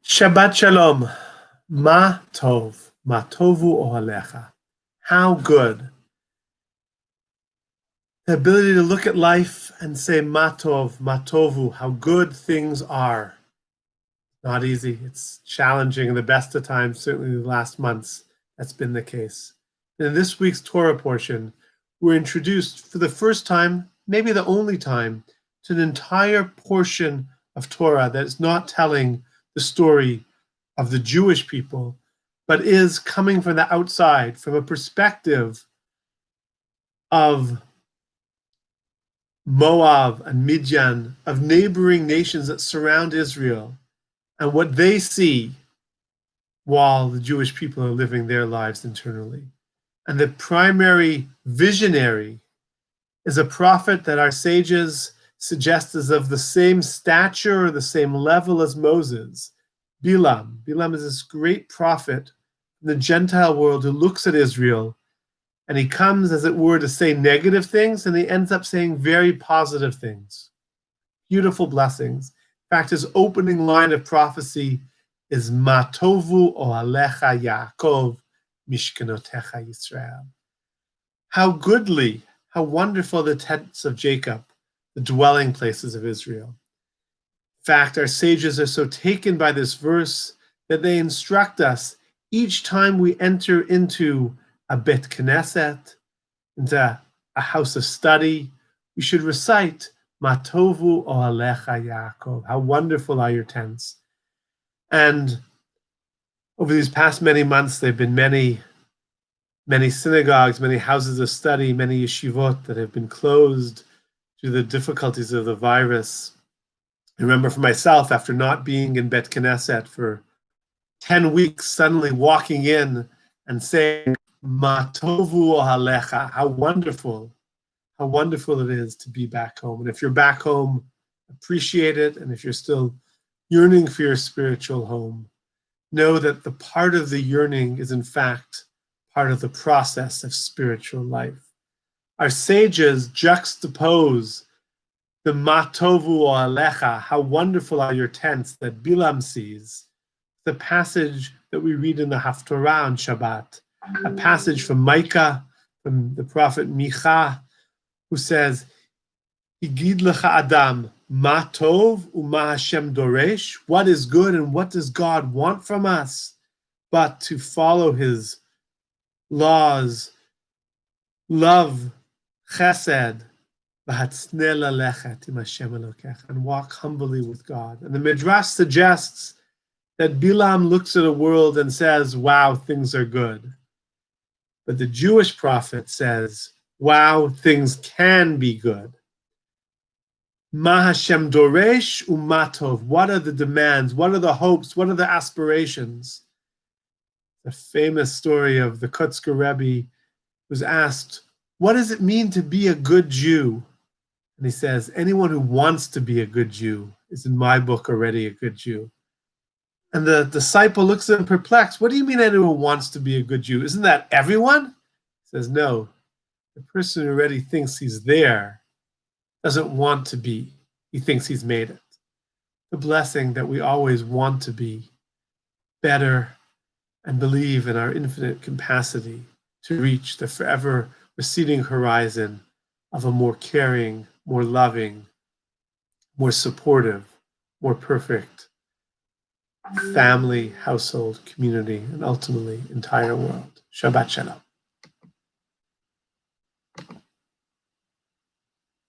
Shabbat Shalom. Ma Tov. Ma Tovu Ohalecha. How good. The ability to look at life and say Ma Tov, Ma Tovu, how good things are. Not easy. It's challenging in the best of times, certainly the last months. That's been the case. In this week's Torah portion, we're introduced for the first time, maybe the only time, to an entire portion of Torah that is not telling the story of the Jewish people, but is coming from the outside, from a perspective of Moab and Midian, of neighboring nations that surround Israel, and what they see while the Jewish people are living their lives internally. And the primary visionary is a prophet that our sages suggest is of the same stature or the same level as Moses, Bilam. Bilam is this great prophet in the Gentile world who looks at Israel, and he comes, as it were, to say negative things, and he ends up saying very positive things, beautiful blessings. In fact, his opening line of prophecy is Ma Tovu Ohalecha Yaakov Mishkenotecha Yisrael. How goodly, how wonderful the tents of Jacob, the dwelling places of Israel. In fact, our sages are so taken by this verse that they instruct us each time we enter into a Bet Knesset, into a house of study, we should recite Ma Tovu Ohalecha Yaakov. How wonderful are your tents. And over these past many months, there have been many synagogues, many houses of study, many yeshivot that have been closed due to the difficulties of the virus. I remember for myself, after not being in Bet Knesset for 10 weeks, suddenly walking in and saying, Ma Tovu Ohalecha, how wonderful it is to be back home. And if you're back home, appreciate it. And if you're still yearning for your spiritual home, know that the part of the yearning is in fact part of the process of spiritual life. Our sages juxtapose the Ma Tovu Ohalecha, how wonderful are your tents, that Bilam sees, the passage that we read in the Haftorah on Shabbat, a passage from Micah, from the prophet Micha, who says, Higid lecha Adam, ma tov u'ma Hashem doresh, what is good and what does God want from us, but to follow his laws, love, chesed, and walk humbly with God. And the Midrash suggests that Bilam looks at a world and says, wow, things are good. But the Jewish prophet says, wow, things can be good. Ma Hashem doresh umatov. What are the demands? What are the hopes? What are the aspirations? The famous story of the Kotzker Rebbe was asked, what does it mean to be a good Jew? And he says, anyone who wants to be a good Jew is in my book already a good Jew. And the disciple looks at him perplexed. What do you mean anyone wants to be a good Jew? Isn't that everyone? He says, no. The person who already thinks he's there doesn't want to be. He thinks he's made it. The blessing that we always want to be better and believe in our infinite capacity to reach the forever receding horizon of a more caring, more loving, more supportive, more perfect family, household, community, and ultimately entire world. Shabbat Shalom.